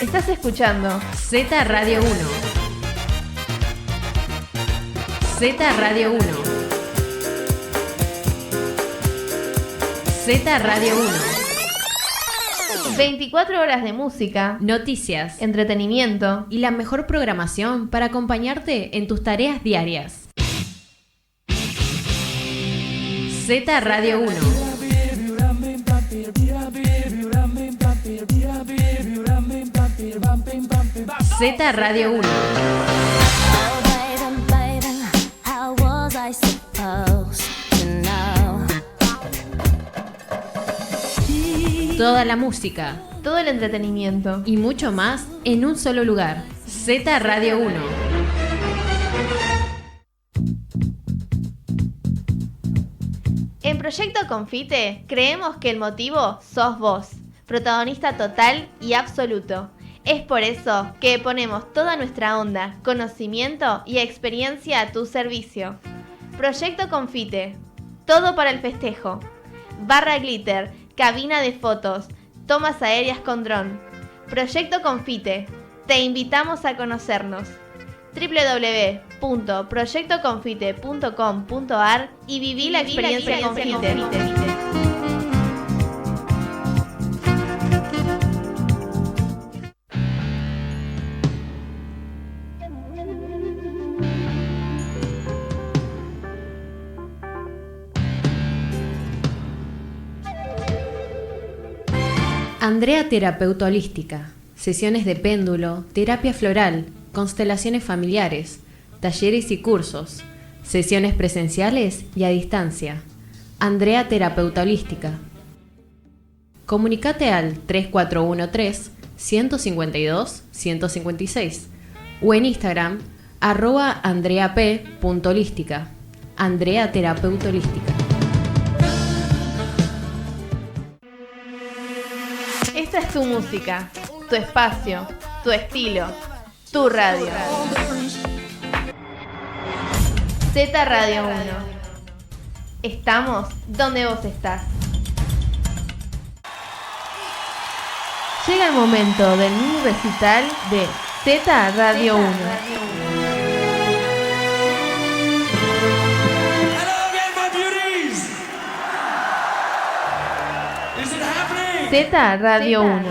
Estás escuchando Z Radio 1. Z Radio 1. Z Radio 1. 24 horas de música, Noticias, entretenimiento y la mejor programación para acompañarte en tus tareas diarias. Z Radio 1. Z Radio 1. Toda la música todo el entretenimiento. y mucho más en un solo lugar. Z Radio 1. En Proyecto Confite creemos que el motivo sos vos, protagonista total y absoluto. Es por eso que ponemos toda nuestra onda, conocimiento y experiencia a tu servicio. Proyecto Confite, todo para el festejo. Barra Glitter, cabina de fotos, tomas aéreas con dron. Proyecto Confite, te invitamos a conocernos. www.proyectoconfite.com.ar y viví la experiencia Confite. Andrea Terapeuta Holística. Sesiones de péndulo, terapia floral, constelaciones familiares, talleres y cursos, sesiones presenciales y a distancia. Andrea Terapeuta Holística. Comunicate al 3413-152-156 o en Instagram @andreap.holística. Andrea Terapeuta Holística. Esta es tu música, tu espacio, tu estilo, tu radio. Z Radio 1. Estamos donde vos estás. Llega el momento del mini recital de Z Radio 1. Z Radio 1.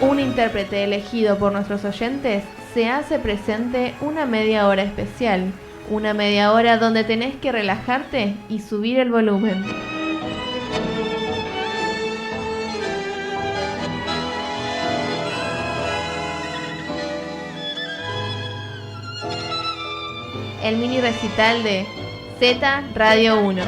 Un intérprete elegido por nuestros oyentes se hace presente una media hora especial, una media hora donde tenés que relajarte y subir el volumen. El mini recital de Z Radio 1.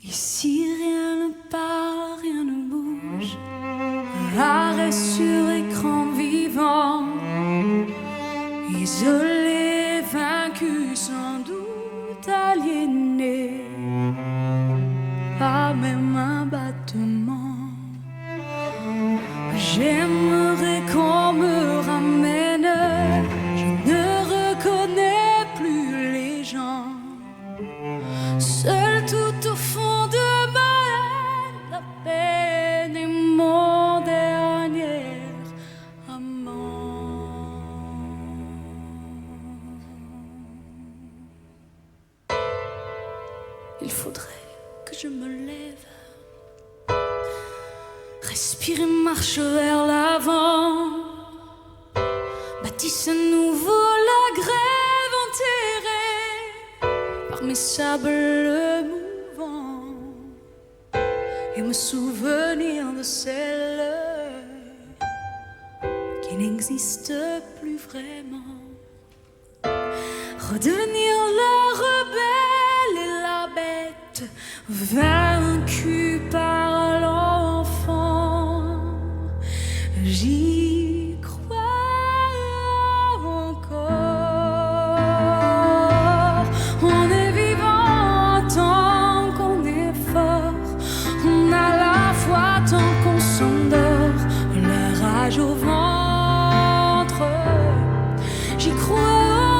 Et si rien ne parle, rien ne bouge, arrêt sur écran vivant, isolé, vaincu, sans doute aliéné, pas même un battement. J'aimerais qu'on me ramène, je ne reconnais plus les gens. tout au fond de ma haine, la peine est mon dernier amant. Il faudrait que je me lève, respire et marche vers l'avant, bâtisse à nouveau la grève enterrée par mes sables mouvants et me souvenir de celle qui n'existe plus vraiment. Redevenir la rebelle et la bête vaincue par l'enfant. J'y crois encore. On est vivant tant qu'on est fort. On a la foi tant qu'on s'endort. La rage au ventre. J'y crois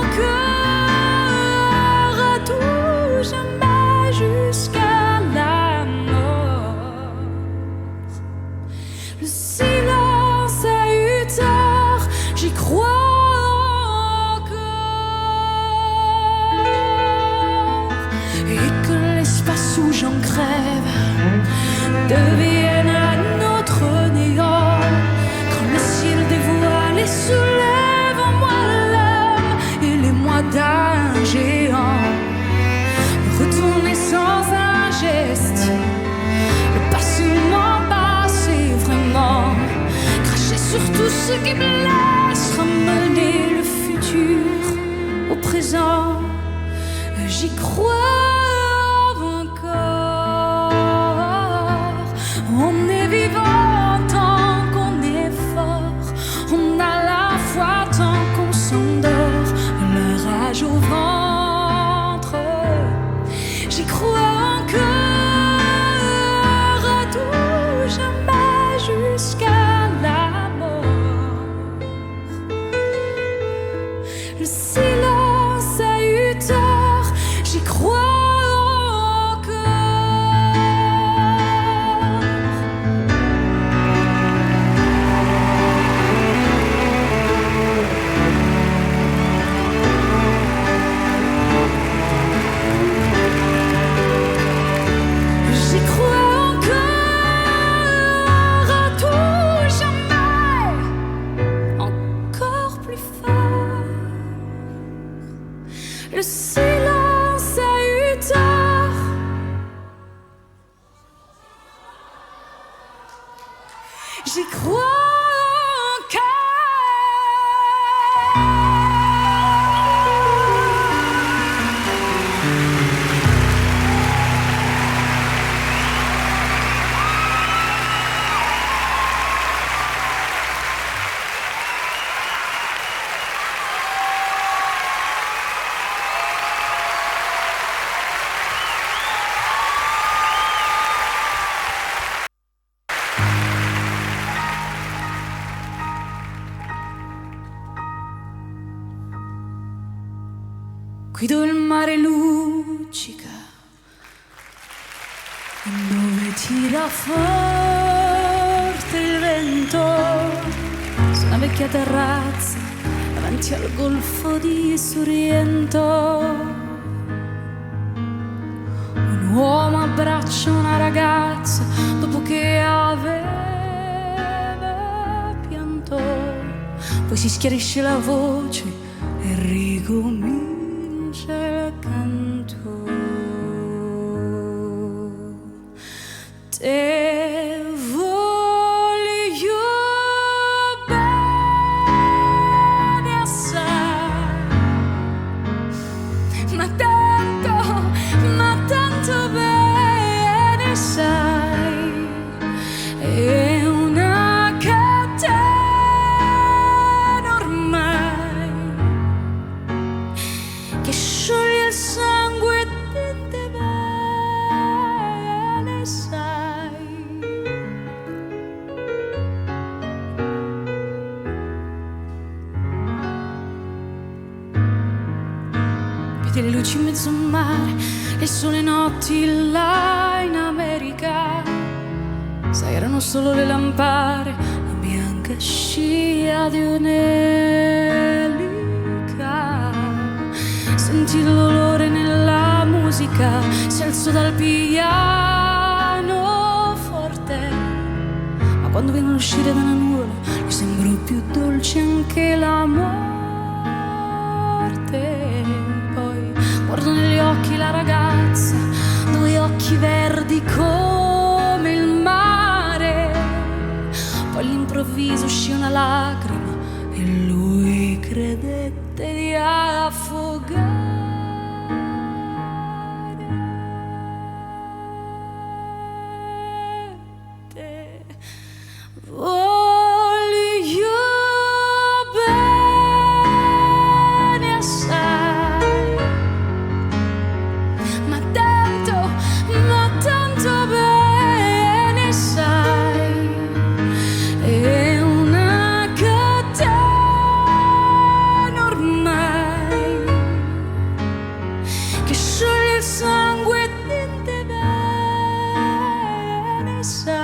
encore à tout jamais jusqu'à la mort. Le silence a eu tort, j'y crois encore. Et que l'espace où j'en crève devienne à notre néant. Quand le ciel dévoile et soulève en moi l'âme et les mois d'un géant. Retourner sans un geste, le passé m'embasse et vraiment cracher sur tout ce qui blesse, ramener le futur au présent. J'y crois encore. On est vivant tant qu'on est fort. On a la foi tant qu'on s'endort. La rage au ventre. J'y crois encore à tout jamais jusqu'à la mort. Le silence a eu tort, j'y crois encore. J'y crois encore à tout jamais, encore plus fort. Le silence a eu tort. J'y crois guido il mare luccica dove tira forte il vento su una vecchia terrazza davanti al golfo di Sorrento. Un uomo abbraccia una ragazza dopo che aveva pianto, poi si schiarisce la voce e ricomincia il canto. Te voglio bene assai, ma tanto bene sai, è una catena ormai che scioglie il sangue e te bene sai. Vedi le luci baci in mezzo al mare, le sole notti là in America. Sai, erano solo le lampare, la bianca scia di un'elica. Senti l'olore nella musica, si alzò dal piano forte, ma quando venne ad uscire dalla nuvola gli sembrò più dolce anche la morte. Poi guardò negli occhi la ragazza, due occhi verdi come il mare. Poi all'improvviso uscì una lacrima e lui credette di affogare. Voglio bene assai, ma tanto bene sai, è una catena ormai che scioglie il sangue e niente bene sai.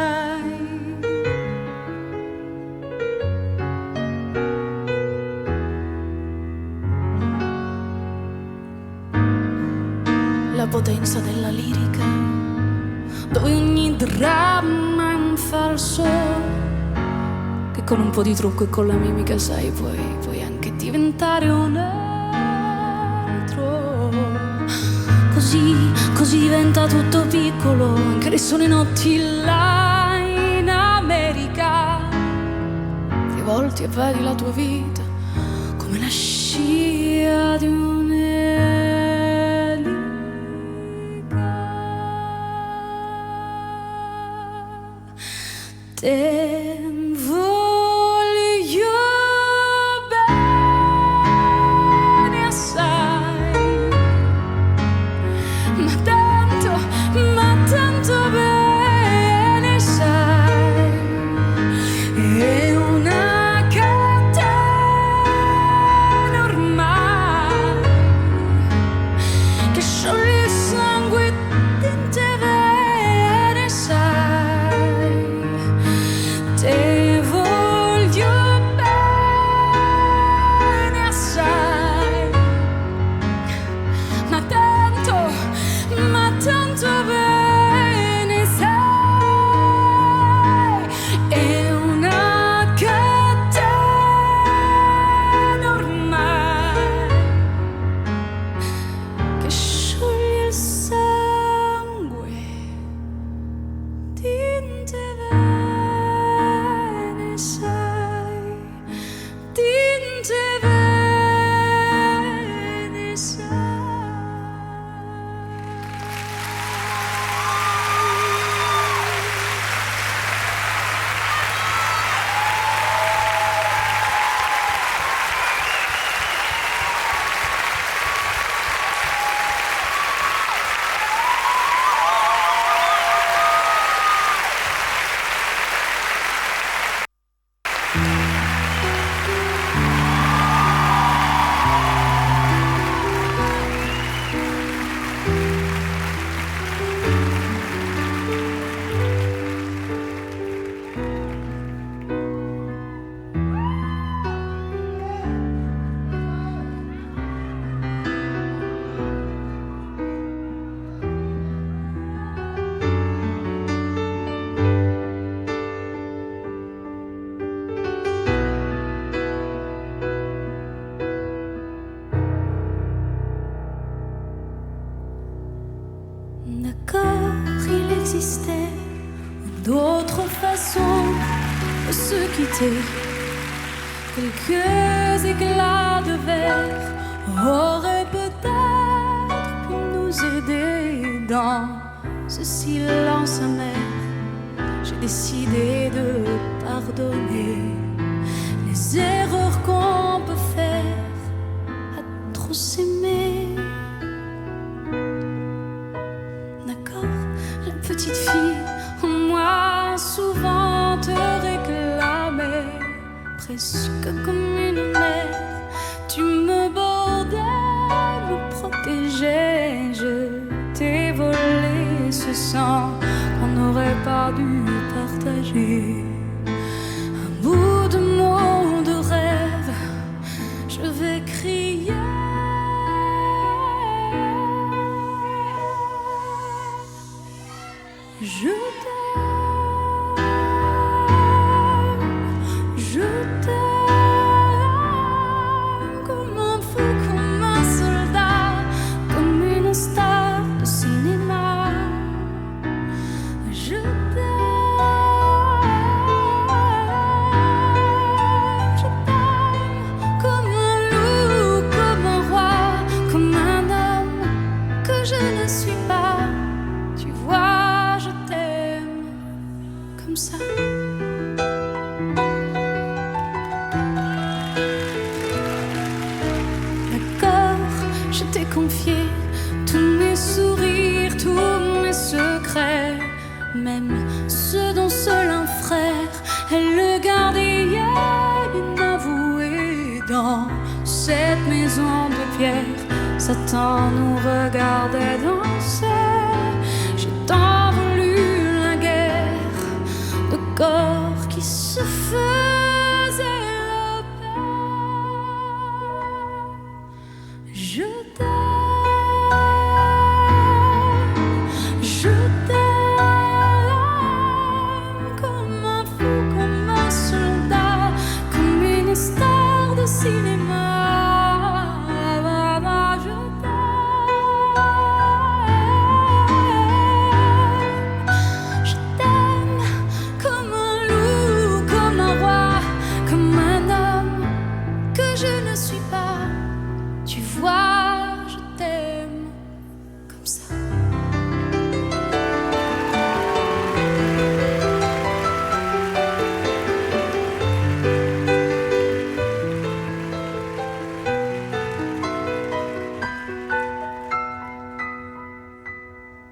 La potenza della lirica, dove ogni dramma è un falso, che con un po' di trucco e con la mimica, sai, puoi anche diventare un altro. Così diventa tutto piccolo, anche le sole notti là in America. Ti volti e vedi la tua vita come la scia di un'elica. Te voglio bene assai, ma tanto bene sai, è una catena ormai che scioglie il sangue e te bene sai. Te voglio bene assai, ma tanto bene sai, è una catena ormai che scioglie il sangue di te bene sai, di te bene sai. D'accord, il existait d'autres façons de se quitter. Quelques éclats de verre auraient peut-être pu nous aider dans ce silence amer. J'ai décidé de pardonner les erreurs qu'on peut faire à trop s'aimer. D'accord, la petite fille en moi souvent te réclamait, presque comme une mère. Tu me bordais, me protégeais. sens qu'on n'aurait pas dû partager. Un bout de mots de rêve, je vais crier. Je t'aime, je t'aime comme un fou, comme un soldat, comme une star de cinéma. Je t'aime comme un loup, comme un roi, comme un homme que je ne suis pas. Tu vois, je t'aime comme ça. D'accord, je t'ai confié tous mes sourires, tous mes secrets, même ceux dont seul un frère est le gardien inavoué. Dans cette maison de pierre, Satan nous regardait danser. J'ai tant voulu la guerre de corps qui se faisaient la paix. Je t'aime comme un fou, comme un soldat, comme une star de cinéma. Je t'aime comme un loup, comme un roi, comme un homme que je ne suis pas. Tu vois, je t'aime comme ça.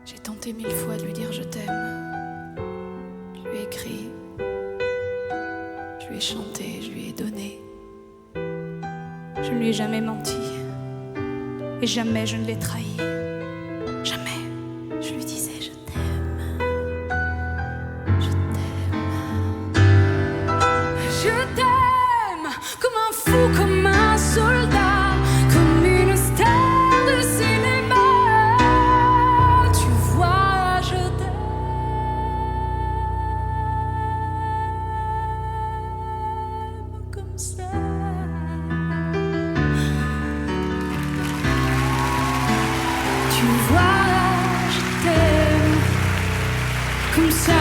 J'ai tenté 1000 fois de lui dire je t'aime. Je lui ai écrit, je lui ai chanté, je lui ai donné. Je ne lui ai jamais menti. Et jamais je ne l'ai trahi. Jamais je lui disais je t'aime. Je t'aime. Je t'aime comme un fou, comme un soldat, comme une star de cinéma. Tu vois, je t'aime comme ça. Tu vois, je t'aime comme ça.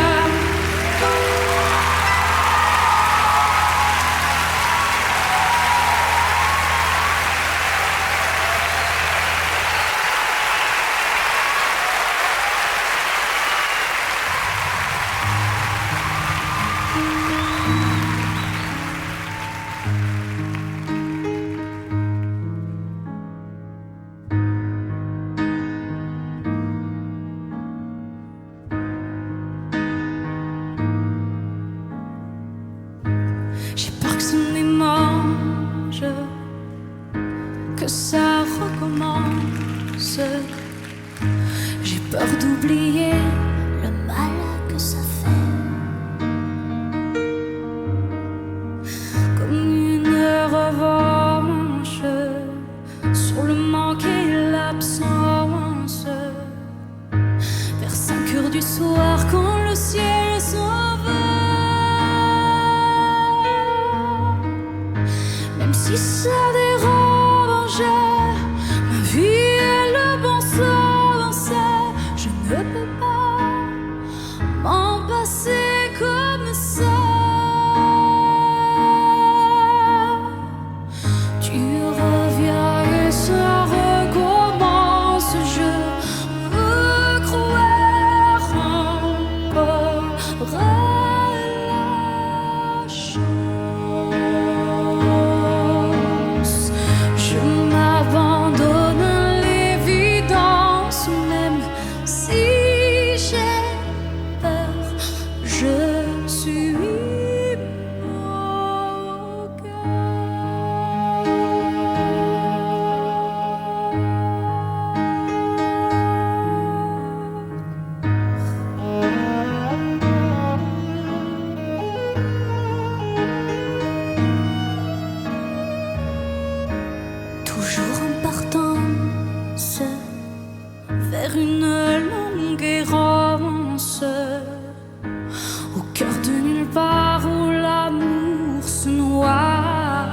J'ai peur que ce mélange, que ça recommence. J'ai peur d'oublier le mal que ça fait. Comme une revanche sur le manque et l'absence. Vers 5 heures du soir, quand le ciel s'en va. Même si ça dérange, ma vie est le bon sens. Je ne peux pas m'en passer comme ça. Tu reviens et ça recommence. Je veux croire encore à la chance. vers une longue errance au cœur de nulle part où l'amour se noie.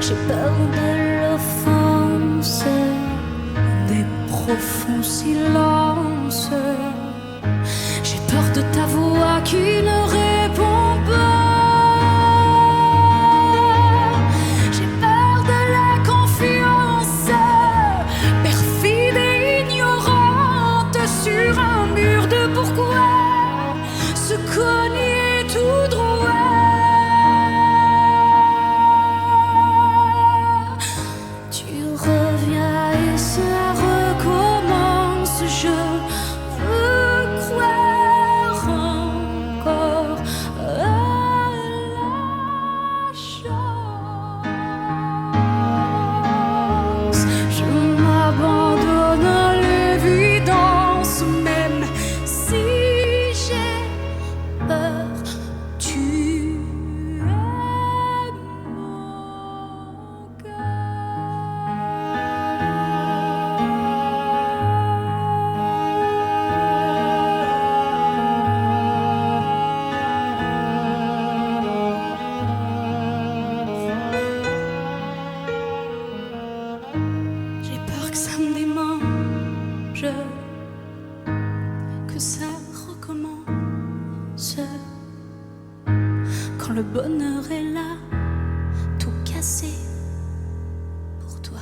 J'ai peur de l'offense, des profonds silences. J'ai peur de ta voix qui ne répond pas. J'ai peur de la confiance, perfide et ignorante, sur un mur de pourquoi se cogner tout droit. Tu reviens et ça recommence. Je veux croire encore à la chance. Je m'abandonne à l'évidence, même si j'ai peur. Tu es mon J'ai peur que ça me démange, que ça recommence. Quand le bonheur est là, tout cassé pour toi.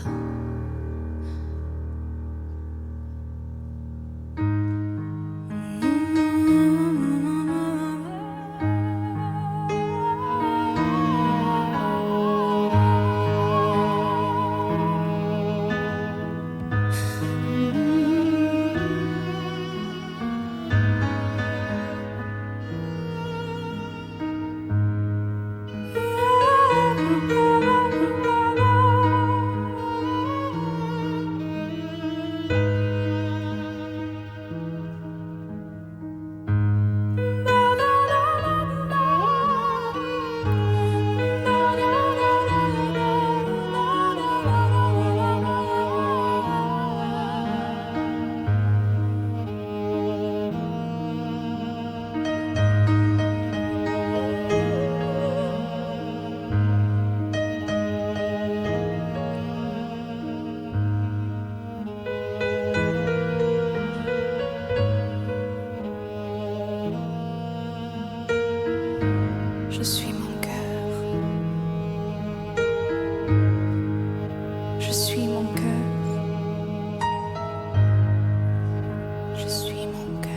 Je suis mon cœur. Je suis mon cœur. Je suis mon cœur.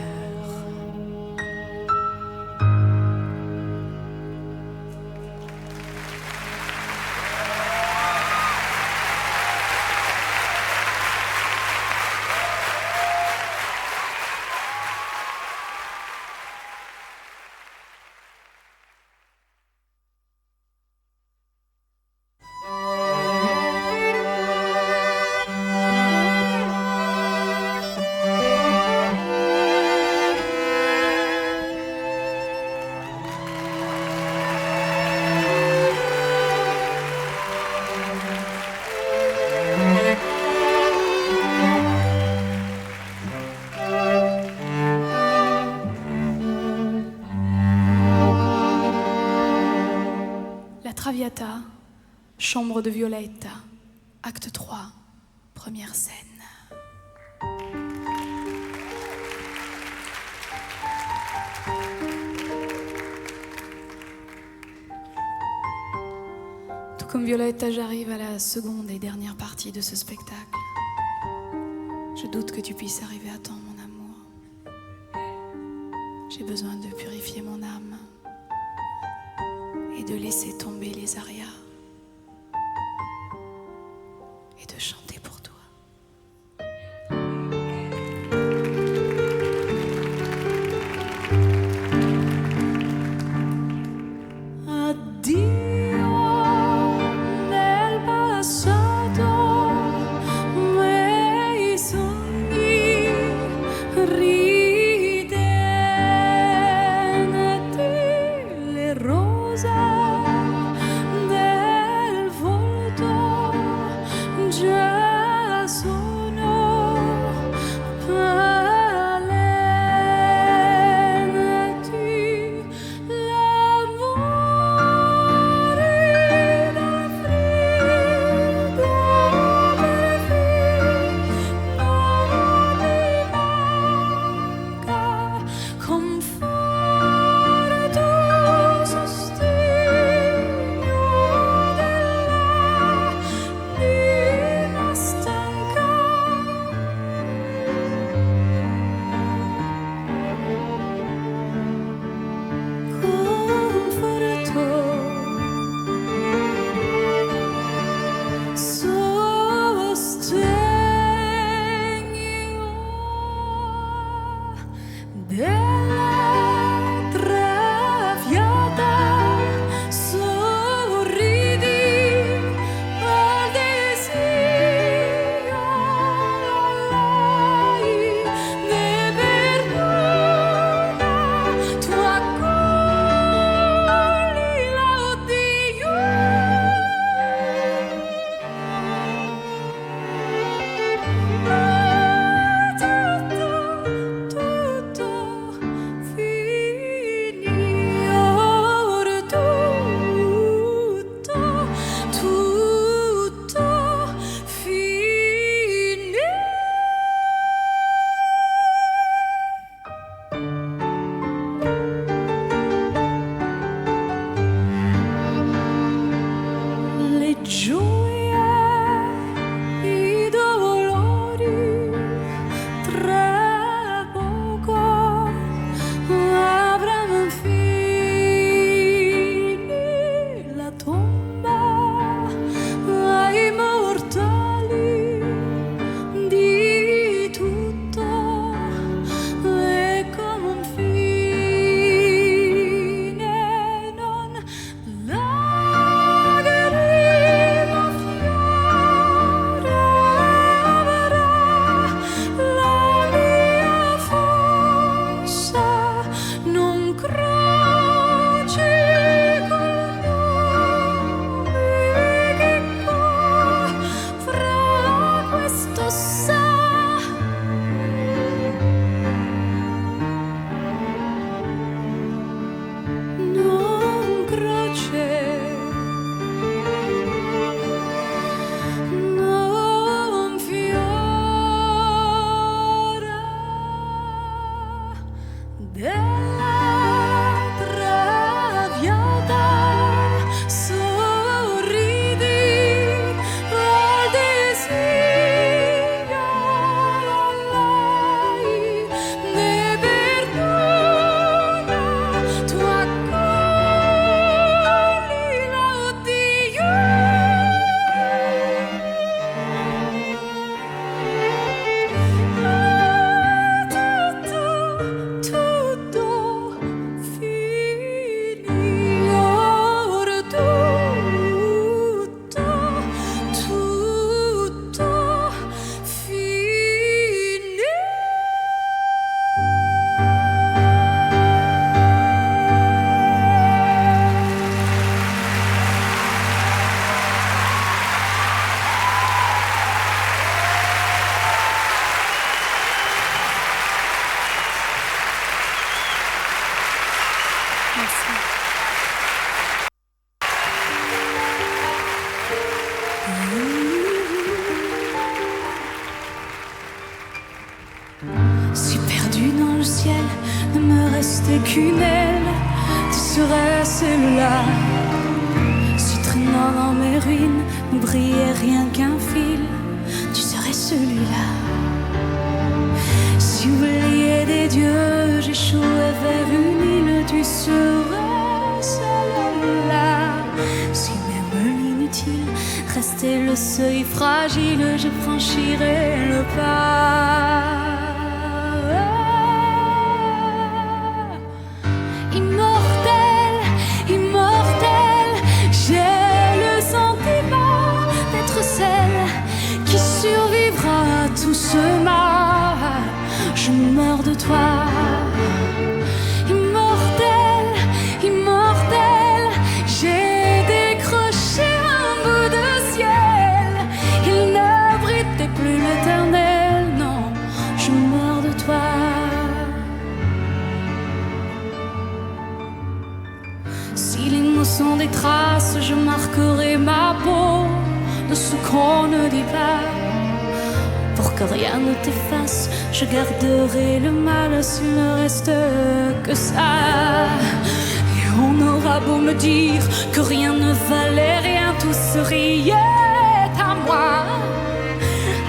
La Traviata, chambre de Violetta, acte 3, première scène. Tout comme Violetta, j'arrive à la seconde et dernière partie de ce spectacle. Je doute que tu puisses arriver à temps, mon amour. J'ai besoin de purifier mon âme et de laisser tomber les arias et de chanter pour toi. Addio nel passato, miei sogni ridenti, le rose restais qu'une aile, tu serais celui-là. Si traînant dans mes ruines ne brillait rien qu'un fil, tu serais celui-là. Si oublié des dieux, j'échouais vers une île, tu serais celle-là. Si même l'inutile restait le seuil fragile, je franchirais le pas. Immortel, immortel, j'ai le sentiment d'être celle qui survivra à tout ce mal. Je meurs de toi. Immortel, immortel, j'ai décroché un bout de ciel. Il n'abritait plus l'éternel, non, je meurs de toi. Si les mots sont des traces, je marquerai ma peau de ce qu'on ne dit pas. Pour que rien ne t'efface, je garderai le mal s'il ne reste que ça. Et on aura beau me dire que rien ne valait rien, tout se riait à moi.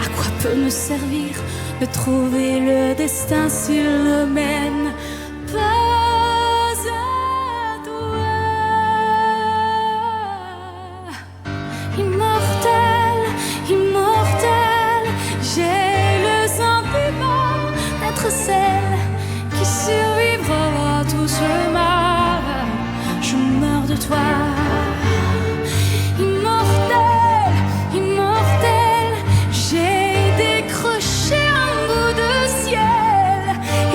À quoi peut me servir de trouver le destin s'il ne mène pas à toi? Immortel, immortel, j'ai le sentiment d'être celle qui survivra à tout ce mal. Je meurs de toi. Immortel, immortel, j'ai décroché un bout de ciel.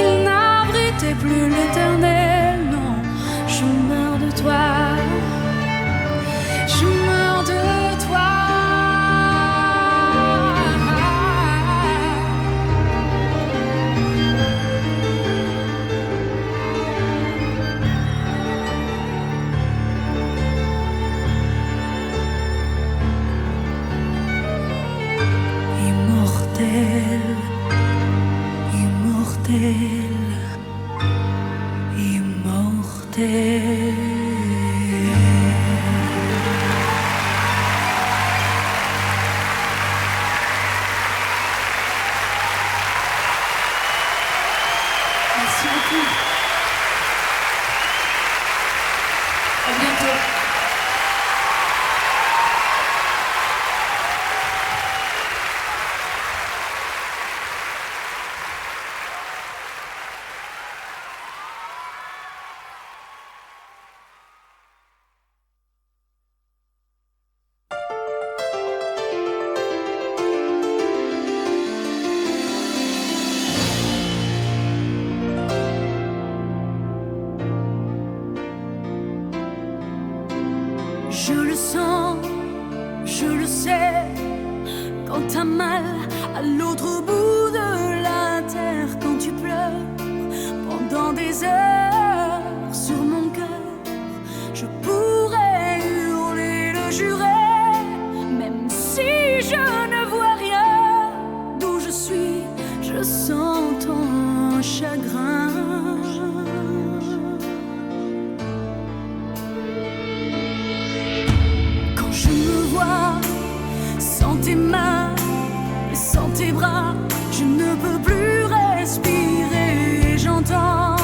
Il n'abritait plus l'éternel, non, je meurs de toi. Je meurs de toi. Immortel, immortel, immortel. Merci beaucoup. À bientôt. Je le sens, je le sais, quand t'as mal à l'autre bout de la terre, quand tu pleures pendant des heures sur mon cœur, je pourrais hurler, le jurer, même si je ne vois rien. D'où je suis, je sens ton chagrin. Je me vois sans tes mains et sans tes bras, je ne peux plus respirer. J'entends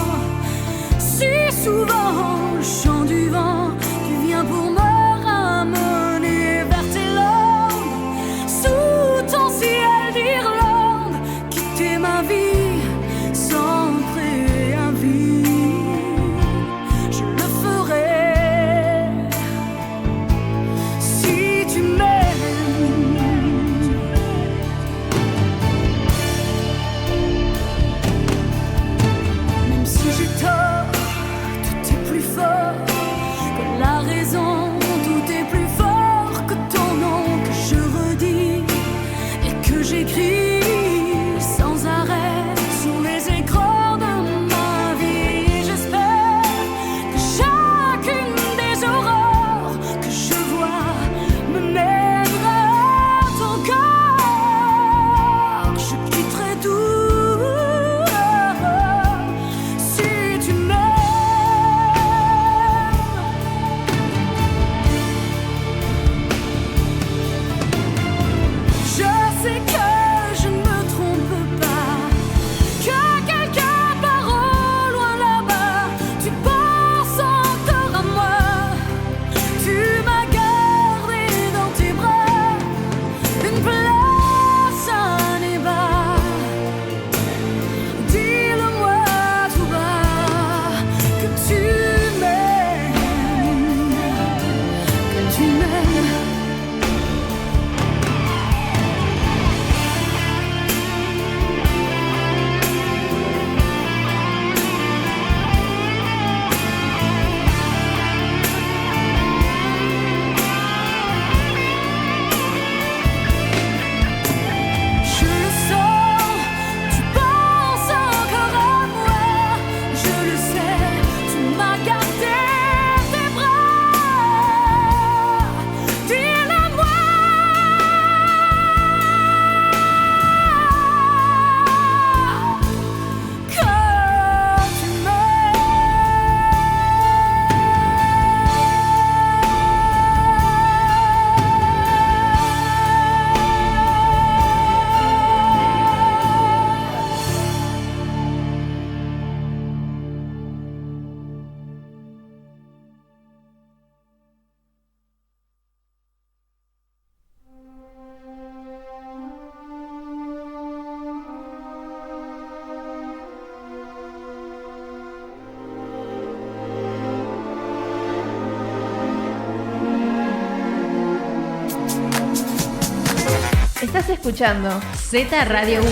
Estás escuchando Z Radio 1.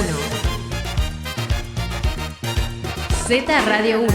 Z Radio 1.